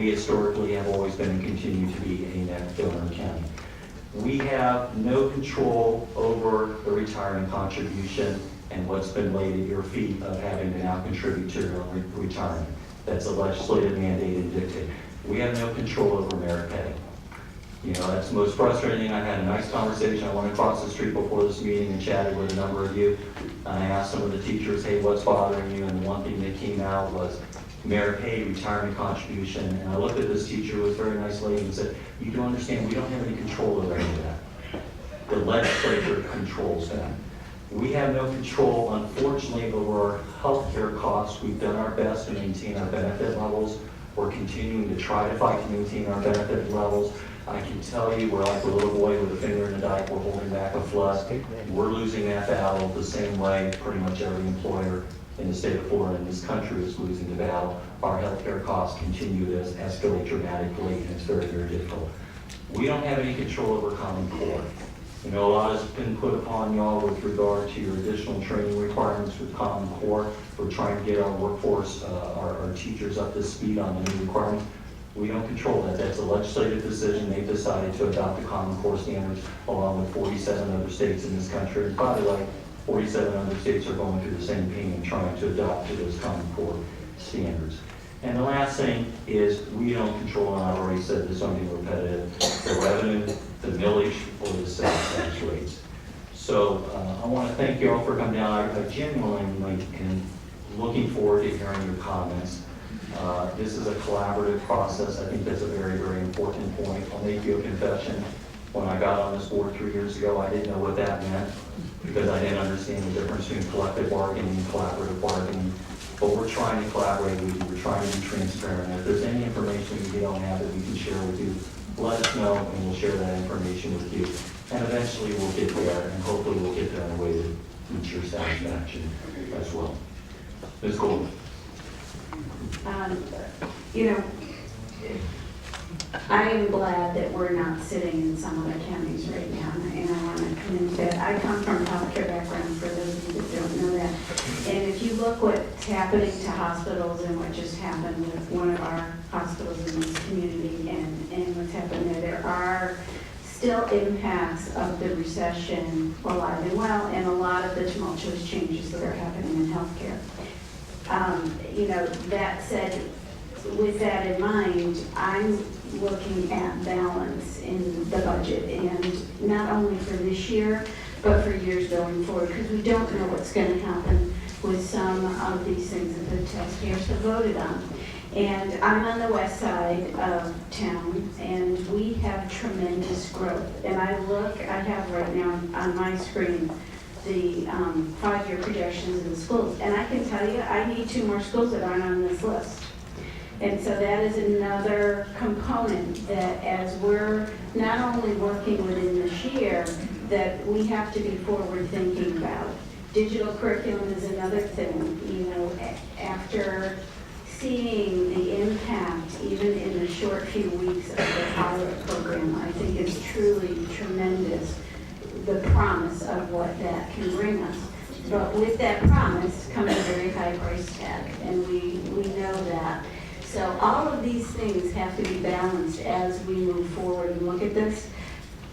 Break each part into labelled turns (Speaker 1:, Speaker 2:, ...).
Speaker 1: We historically have always been and continue to be a net donor county. We have no control over the retirement contribution and what's been laid at your feet of having to now contribute to your own retirement. That's a legislative mandate and dictate. We have no control over merit pay. You know, that's the most frustrating thing. I had a nice conversation. I went across the street before this meeting and chatted with a number of you. And I asked some of the teachers, hey, what's bothering you? And the one thing that came out was merit pay, retirement contribution. And I looked at this teacher, who was a very nice lady, and said, you do understand, we don't have any control over any of that. The legislature controls that. We have no control, unfortunately, over our healthcare costs. We've done our best to maintain our benefit levels. We're continuing to try to fight to maintain our benefit levels. I can tell you, we're like a little boy with a finger in the dike. We're holding back a flood. We're losing that battle the same way pretty much every employer in the state of Florida and this country is losing the battle. Our healthcare costs continue to escalate dramatically, and it's very, very difficult. We don't have any control over Common Core. You know, a lot has been put upon y'all with regard to your additional training requirements with Common Core. We're trying to get our workforce, our teachers up to speed on the new requirements. We don't control that. That's a legislative decision. They've decided to adopt the Common Core standards along with 47 other states in this country. And by the way, 47 other states are going through the same pain and trying to adopt to those Common Core standards. And the last thing is we don't control, and I've already said this, I'm being repetitive, the revenue, the millage, or the sales tax rates. So I want to thank you all for coming down. I genuinely am looking forward to hearing your comments. This is a collaborative process. I think that's a very, very important point. I'll make you a confession. When I got on this board 3 years ago, I didn't know what that meant because I didn't understand the difference between collective bargaining and collaborative bargaining. But we're trying to collaborate with you. We're trying to be transparent. If there's any information we don't have that we can share with you, let us know and we'll share that information with you. And eventually we'll get there, and hopefully we'll get there in a way that meets your satisfaction as well. Ms. Golden.
Speaker 2: You know, I am glad that we're not sitting in some other counties right now, and I want to come into that. I come from a healthcare background, for those of you that don't know that. And if you look what's happening to hospitals and what just happened with one of our hospitals in this community and what's happened there are still impacts of the recession alive and well, and a lot of the tumultuous changes that are happening in healthcare. You know, that said, with that in mind, I'm looking at balance in the budget, and not only for this year, but for years going forward, because we don't know what's going to happen with some of these things that the taxpayers have voted on. And I'm on the west side of town, and we have tremendous growth. And I have right now on my screen the 5-year projections in the schools. And I can tell you, I need 2 more schools that aren't on this list. And so that is another component that as we're not only working within this year, that we have to be forward thinking about. Digital curriculum is another thing. You know, after seeing the impact, even in the short few weeks of the pilot program, I think it's truly tremendous, the promise of what that can bring us. But with that promise comes a very high price tag, and we know that. So all of these things have to be balanced as we move forward and look at this.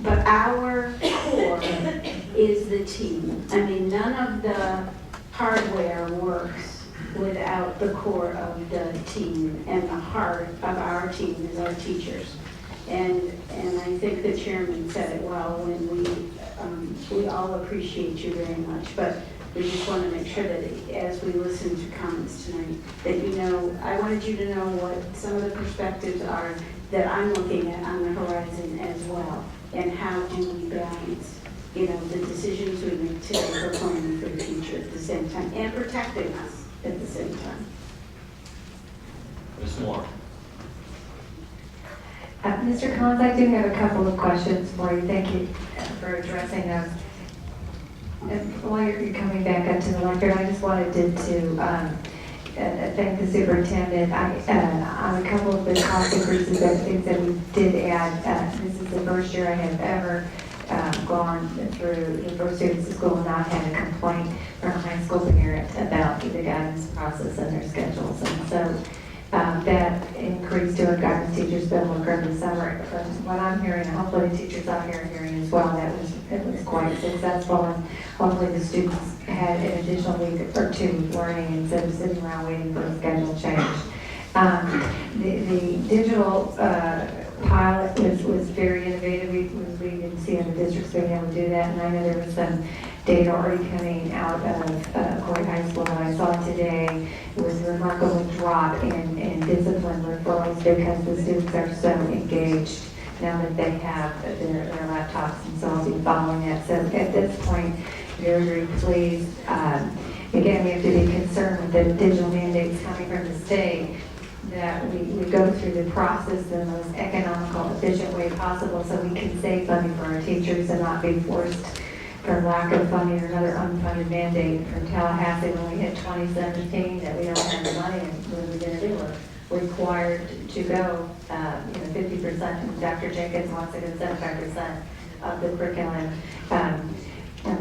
Speaker 2: But our core is the team. I mean, none of the hardware works without the core of the team, and the heart of our team is our teachers. And I think the chairman said it well when we all appreciate you very much, but we just want to make sure that as we listen to comments tonight, that you know, I wanted you to know what some of the perspectives are that I'm looking at on the horizon as well, and how do we balance, you know, the decisions we make today for planning for the future at the same time, and protecting us at the same time.
Speaker 1: Ms. Moore.
Speaker 3: Mr. Collins, I do have a couple of questions for you. Thank you for addressing those. And while you're coming back up to the lectern, I just wanted to thank the superintendent. On a couple of the cost increases and things that we did add, this is the first year I have ever gone through the first students to school and not had a complaint from a high school parent about the guidance process and their schedules. And so that increase to our guidance teachers bill will occur this summer. From what I'm hearing, and hopefully the teachers out here are hearing as well, it was quite successful, and hopefully the students had an additional week or two of learning instead of sitting around waiting for a schedule change. The digital pilot was very innovative. We didn't see other districts being able to do that, and I know there was some data already coming out of Corey High School that I saw today. It was a remarkable drop in discipline referrals because the students are so engaged now that they have their laptops, and so I'll be following that. So at this point, very, very pleased. Again, we have to be concerned with the digital mandates coming from the state, that we go through the process in the most economical, efficient way possible so we can save money for our teachers and not be forced for lack of funding or another unfunded mandate from Tallahassee when we hit 2017 that we don't have the money, and what are we going to do? We're required to go 50%, and Dr. Jenkins wants to go 75% of the curriculum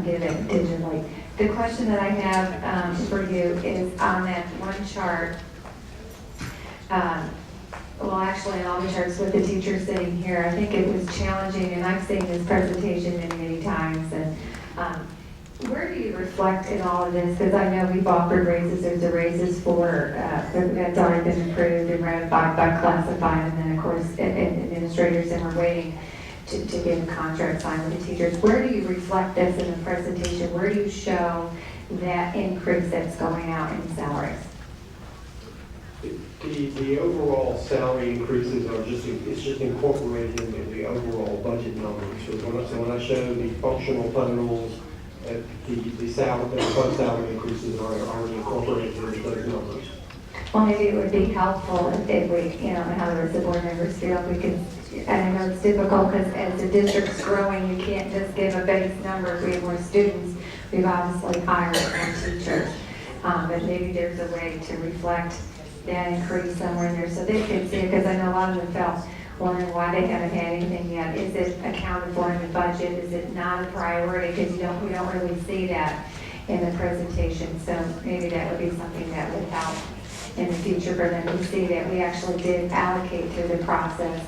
Speaker 3: given digitally. The question that I have for you is on that one chart. Well, actually, all the charts with the teachers sitting here, I think it was challenging, and I've seen this presentation many, many times. And where do you reflect in all of this? Because I know we've offered raises. There's a raises for that's already been approved and ratified by classified, and then of course administrators, and we're waiting to get a contract signed with the teachers. Where do you reflect this in the presentation? Where do you show that increase that's going out in salaries?
Speaker 4: The overall salary increases are it's just incorporated in the overall budget numbers. So when I show the functional totals, the fund salary increases are already incorporated into those numbers.
Speaker 3: Well, maybe it would be helpful if we, in other words, the board members feel if we could, and I know it's difficult because as the district's growing, you can't just give a base number. If we have more students, we've obviously hired more teachers. But maybe there's a way to reflect that increase somewhere in there so they can see it, because I know a lot of them felt wondering why they haven't had anything yet. Is it accounted for in the budget? Is it not a priority? Because we don't really see that in the presentation. So maybe that would be something that would help in the future for them to see that we actually did allocate through the process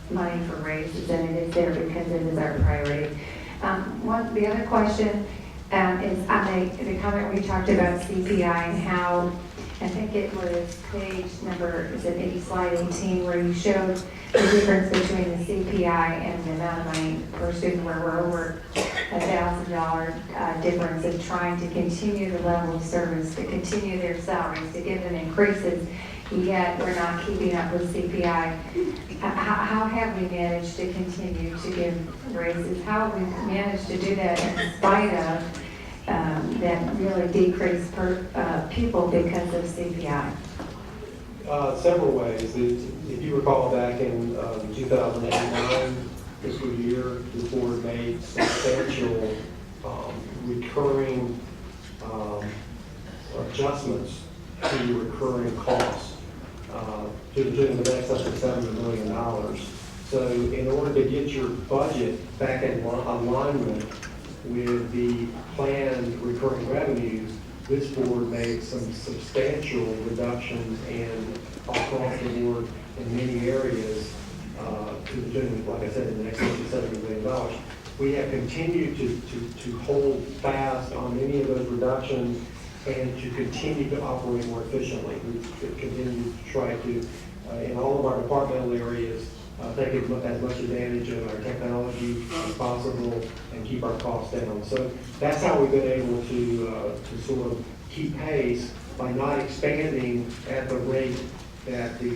Speaker 3: money for raises, and it is there because it is our priority. The other question is on the comment we talked about CPI and how, I think it was page number, is it slide 18, where you showed the difference between the CPI and the amount of money per student, where we're over $1,000 difference of trying to continue the level of service, to continue their salaries, to give them increases, yet we're not keeping up with CPI. How have we managed to continue to give raises? How have we managed to do that in spite of that really decreased per pupil because of CPI?
Speaker 4: Several ways. If you recall back in 2008-9 fiscal year, the board made substantial recurring adjustments to recurring costs to the tune of an excess of $70 million. So in order to get your budget back in alignment with the planned recurring revenues, this board made some substantial reductions and across the board in many areas to the tune of, like I said, in the excess of $70 million. We have continued to hold fast on many of those reductions and to continue to operate more efficiently. We continue to try to, in all of our departmental areas, take as much advantage of our technology as possible and keep our costs down. So that's how we've been able to sort of keep pace by not expanding at the rate that the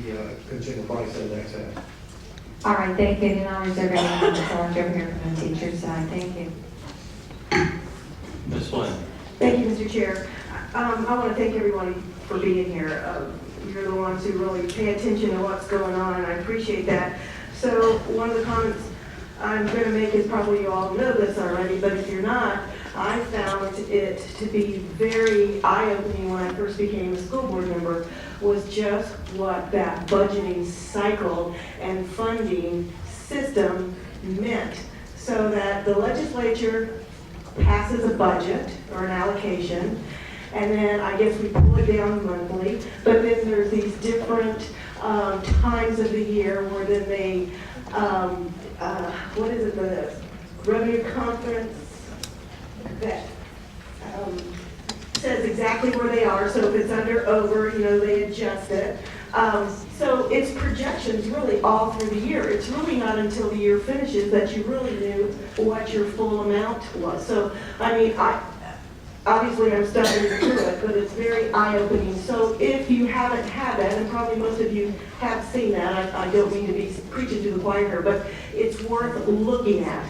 Speaker 4: consumer price index has.
Speaker 3: All right, thank you. And I'll reserve any comments over here from the teacher's side. Thank you.
Speaker 1: Ms. Flynn.
Speaker 5: Thank you, Mr. Chair. I want to thank everyone for being here. You're the ones who really pay attention to what's going on, and I appreciate that. So one of the comments I'm going to make is probably you all know this already, but if you're not, I found it to be very eye-opening when I first became a school board member, was just what that budgeting cycle and funding system meant. So that the legislature passes a budget or an allocation, and then I guess we pull it down monthly, but then there's these different times of the year where then they, what is it, the revenue conference that says exactly where they are, so if it's under, over, they adjust it. So it's projections really all through the year. It's really not until the year finishes that you really knew what your full amount was. So, I mean, obviously I'm studying through it, but it's very eye-opening. So if you haven't had that, and probably most of you have seen that, I don't mean to be preaching to the choir here, but it's worth looking at.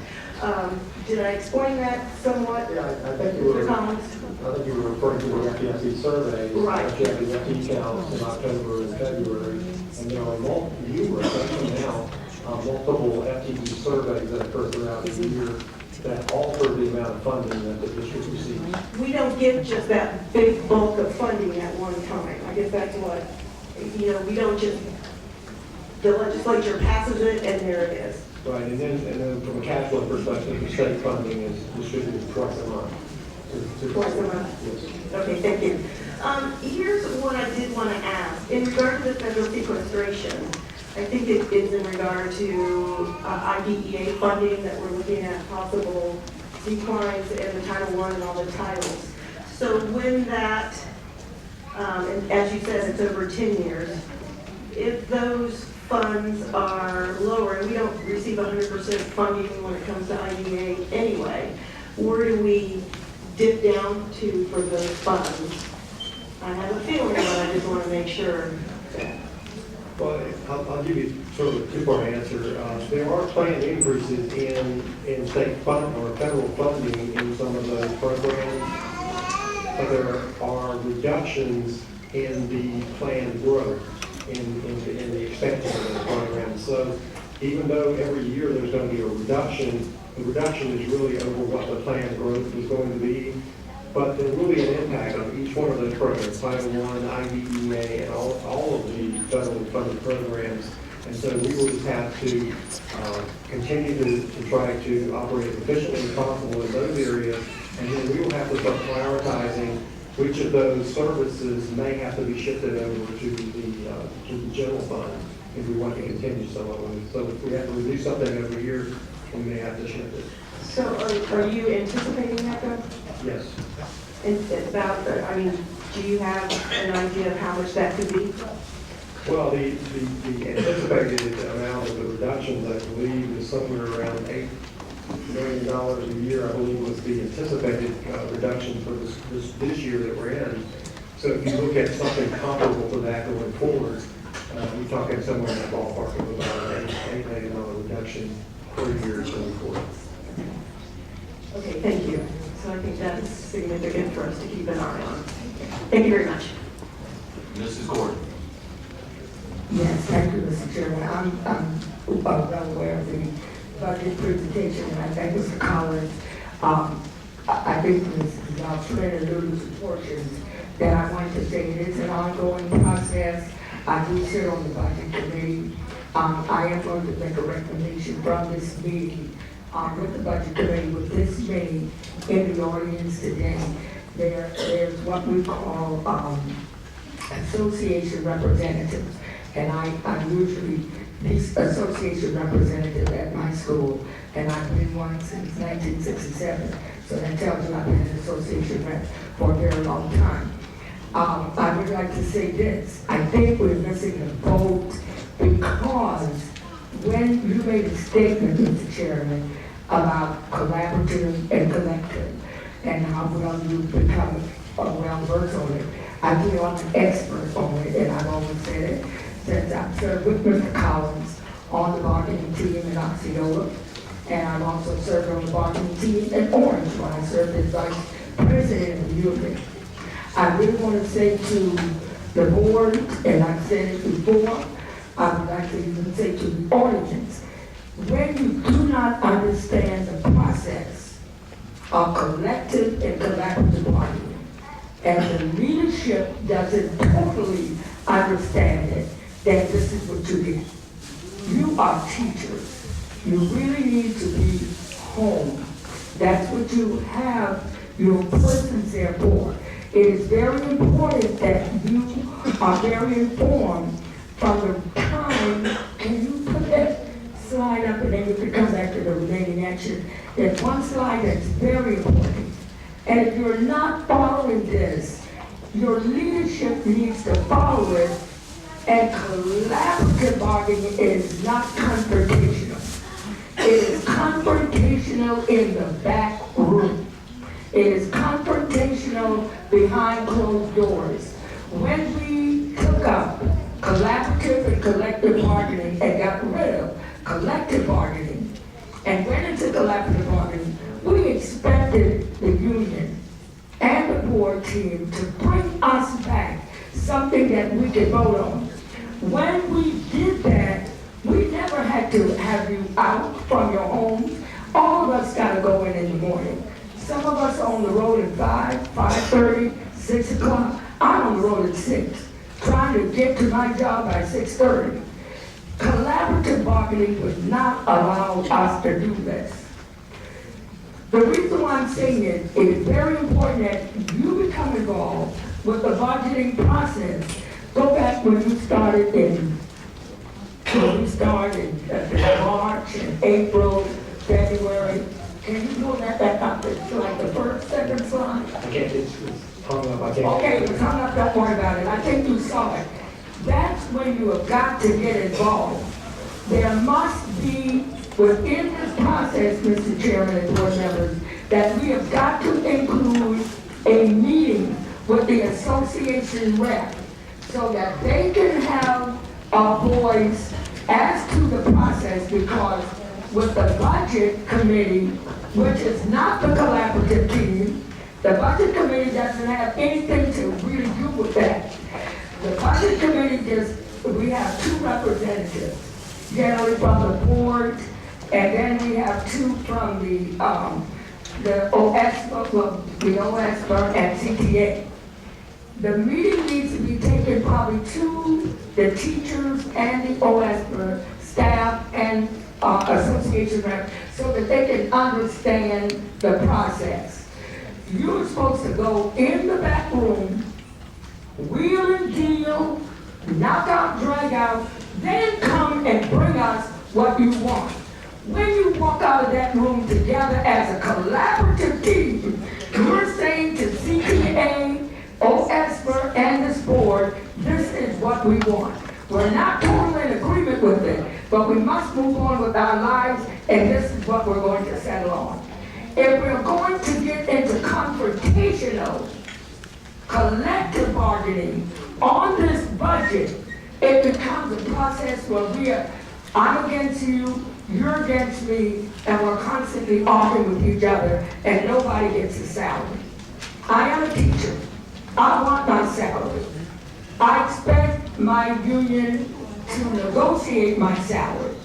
Speaker 5: Did I explain that somewhat?
Speaker 4: Yeah, I think you were,
Speaker 5: Mr. Collins?
Speaker 4: I think you were referring to the FDIC surveys.
Speaker 5: Right.
Speaker 4: You have the FD counts in October and February, and there are numerous, actually now, multiple FTE surveys that occur throughout the year that alter the amount of funding that the district receives.
Speaker 5: We don't get just that big bulk of funding at one time. I guess that's what, we don't just, the legislature passes it and there it is.
Speaker 4: Right, and then from a cash flow perspective, the state funding is distributed twice a month.
Speaker 5: Twice a month?
Speaker 4: Yes.
Speaker 5: Okay, thank you. Here's what I did want to ask. In regard to the federal sequestration, I think it is in regard to IDEA funding that we're looking at possible declines in the Title I and all the titles. So when that, and as you said, it's over 10 years, if those funds are lower, and we don't receive 100% funding when it comes to IDEA anyway, where do we dip down to for those funds? I have a feeling, but I just want to make sure that.
Speaker 4: Well, I'll give you sort of a two-part answer. There are planned increases in state fund or federal funding in some of those programs, but there are reductions in the planned growth in the expansion of those programs. So even though every year there's going to be a reduction, the reduction is really over what the planned growth is going to be. But there will be an impact on each one of those programs, Title I, IDEA, and all of the federally funded programs. And so we will just have to continue to try to operate as efficiently as possible in those areas. And then we will have to start prioritizing which of those services may have to be shifted over to the general fund if we want to continue some of them. So if we have to reduce something every year, we may have to shift it.
Speaker 5: So are you anticipating that though?
Speaker 4: Yes.
Speaker 5: It's about, do you have an idea of how much that could be?
Speaker 4: Well, the anticipated amount of the reductions, I believe, is somewhere around $8 million a year, I believe, was the anticipated reduction for this year that we're in. So if you look at something comparable to that going forward, we're talking somewhere in the ballpark of about an $8 million reduction per year going forward.
Speaker 5: Okay, thank you. So I think that's significant for us to keep an eye on. Thank you very much.
Speaker 1: Mrs. Gordon.
Speaker 6: Yes, thank you, Mr. Chairman. I'm well aware of the budget presentation, and I thank Mr. Collins. I think Ms. Trinity alluded to portions that I want to say it is an ongoing process. I do sit on the budget committee. I am going to make a recommendation from this meeting with the budget committee, with this meeting in the audience today. There's what we call association representatives. And I'm usually the association representative at my school, and I've been one since 1967. So that tells you I've been an association rep for a very long time. I would like to say this. I think we're missing the boat because when you made a statement, Mr. Chairman, about collaborative and collective, and how well you've become well-versed on it, I feel I'm an expert on it, and I've always said it. Since I've served with Mr. Collins on the bargaining team in Osceola, and I've also served on the bargaining team in Orange when I served as vice president of the union. I really want to say to the board, and I've said it before, I would like to even say to the audience, when you do not understand the process of collective and collaborative bargaining, and the leadership doesn't totally understand it, then this is what you get. You are teachers. You really need to be home. That's what you have your persons there for. It is very important that you are very informed from the time. Can you put that slide up and then you can come back to the remaining action? There's one slide that's very important. And if you're not following this, your leadership needs to follow it. And collaborative bargaining is not confrontational. It is confrontational in the back room. It is confrontational behind closed doors. When we took up collaborative and collective bargaining and got rid of collective bargaining and went into collaborative bargaining, we expected the union and the board team to bring us back something that we could vote on. When we did that, we never had to have you out from your homes. All of us gotta go in the morning. Some of us are on the road at 5, 5:30, 6 o'clock. I'm on the road at 6, trying to get to my job by 6:30. Collaborative bargaining would not allow us to do this. The reason why I'm saying it is very important that you become involved with the budgeting process. Go back when you started in March and April, February. Can you pull that back up? It's like the first, second slide.
Speaker 4: I can't, it's hung up, I can't.
Speaker 6: Okay, it's hung up, don't worry about it. I think you saw it. That's when you have got to get involved. There must be, within this process, Mr. Chairman and board members, that we have got to include a meeting with the association rep so that they can have a voice as to the process, because with the budget committee, which is not the collaborative team, the budget committee doesn't have anything to really do with that. The budget committee we have 2 representatives, generally from the board, and then we have 2 from the OSBR and CTA. The meeting needs to be taken probably to the teachers and the OSBR staff and association rep so that they can understand the process. You're supposed to go in the back room, wheel and deal, knock out, drag out, then come and bring us what you want. When you walk out of that room together as a collaborative team, you're saying to CTA, OSBR, and this board, this is what we want. We're not totally in agreement with it, but we must move on with our lives, and this is what we're going to settle on. If we're going to get into confrontational, collective bargaining on this budget, it becomes a process where I'm against you, you're against me, and we're constantly arguing with each other, and nobody gets a salary. I am a teacher. I want my salary. I expect my union to negotiate my salary.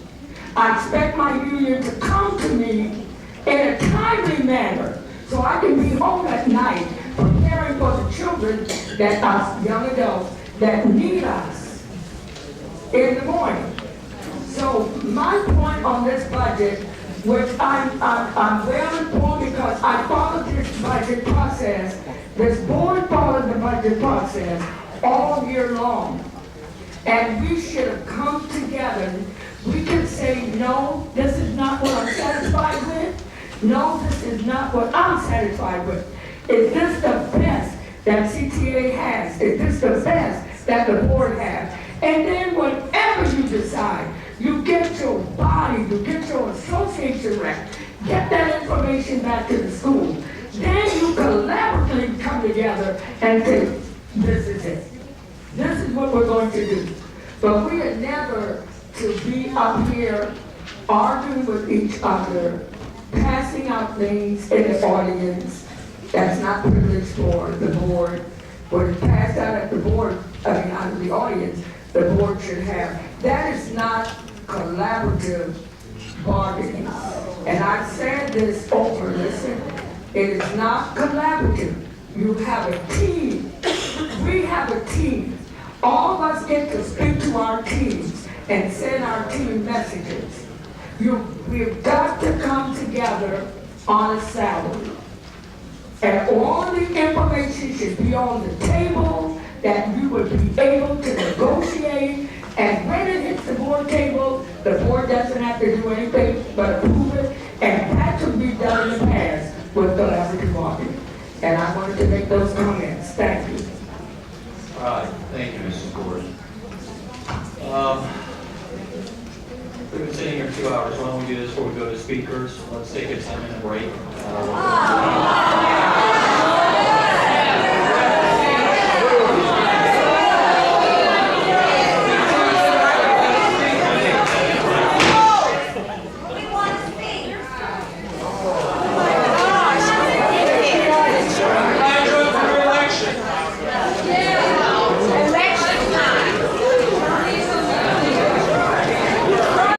Speaker 6: I expect my union to come to me in a timely manner so I can be home at night preparing for the children that are young adults that need us in the morning. So my point on this budget, which I'm well informed because I followed this budget process, this board followed the budget process all year long. And we should have come together. We can say, no, this is not what I'm satisfied with. No, this is not what I'm satisfied with. Is this the best that CTA has? Is this the best that the board has? And then whatever you decide, you get your body, you get your association rep, get that information back to the school. Then you collaboratively come together and say, this is it. This is what we're going to do. But we are never to be up here arguing with each other, passing out things in the audience that's not privileged for the board. What is passed out at the board, out of the audience, the board should have. That is not collaborative bargaining. And I've said this over, listen, it is not collaborative. You have a team. We have a team. All of us get to speak to our teams and send our team messages. We've got to come together on a salary. And all the information should be on the table, that you would be able to negotiate. And when it hits the board table, the board doesn't have to do anything but approve it. And that should be done in the past with collaborative bargaining. And I wanted to make those comments. Thank you.
Speaker 1: All right, thank you, Mrs. Gordon. We've been sitting here 2 hours. Why don't we do this before we go to speakers? Let's take a 10-minute break.